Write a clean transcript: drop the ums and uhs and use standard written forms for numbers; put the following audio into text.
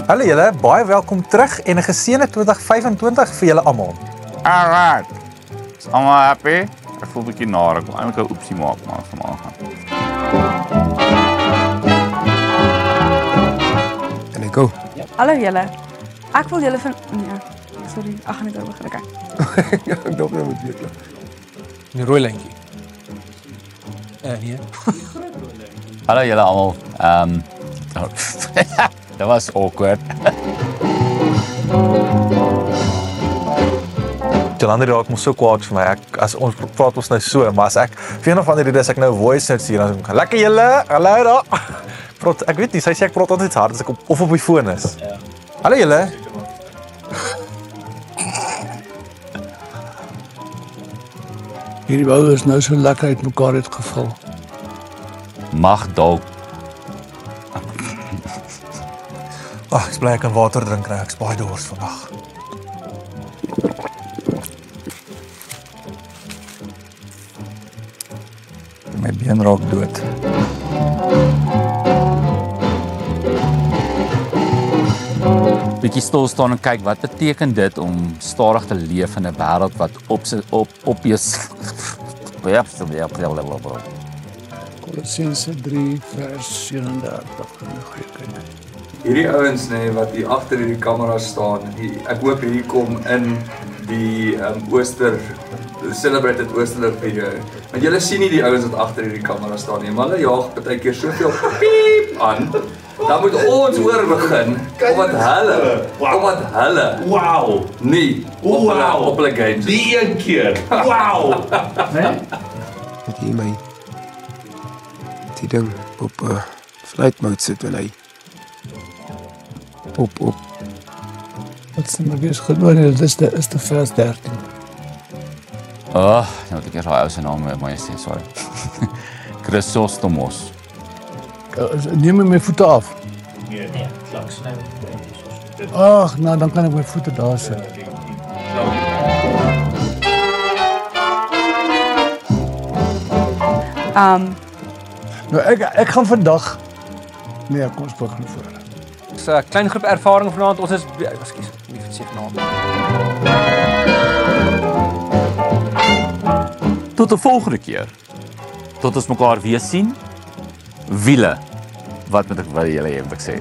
Hallo julle, baie welkom terug en 'n geseënde 2025 vir julle almal. Alright. Is almal happy? Ek voel 'n bietjie naar. Ek wil eintlik 'n oepsie maak, maar vandag gaan. En ek go. Hallo julle. Ek wil julle van nee, sorry, ag nee, daar begin ek. Ek dink nou moet weer klaar. Die rooi lyntjie. Nee. Hallo julle almal. Dat was awkward. Jolande raak mos so kwaad vir my. As ons praat ons nou so, maar as ek vir een of ander rede as ek nou voice notes hier dan so, lekker julle. Hallo daar. Ek weet nie, sy sê ek praat altyd hard as ek of op my foon is. Ja. Hallo julle. Hierdie bou is nou so lekker uit mekaar uitgeval. Mag dalk. Ag, ek bly ek kan water drink nou. Ek's baie dors vandag. My been raak dood. Bietjie stil staan en kyk wat beteken dit om stadig te leef in 'n wêreld wat op jou Kolossense 3 vers 37 in die goeie kyk. Hierdie ouens wat hier agter hierdie kamera staan, ek hoop hier kom in die Ooster Celebrated Oosterlig video. Want julle sien nie die ouens wat agter hierdie kamera staan nie, maar hulle jaag partykeer soveel piep aan. Dan moet ons hoor begin omdat hulle Wow. nie op hulle games. Die een keer. Wow. Nee? Met hier my die ding op flight mode sit en hy op. Wat is maar wees goed, maar dit is de vers 13. nou moet ek eers daai ou se naam mooi sê, sorry. Chrysostomos. Neem my voete af. Nee, klaks nou. Ag, nou dan kan ek my voete daar sit. Nou ek gaan vandag nee, kom ons begin voor. Dis 'n klein groep ervaring vanaand. Ons is ekskuus, nie verseker naam. Tot 'n volgende keer. Tot ons mekaar weer sien. Wiele. Wat moet ek julle sê?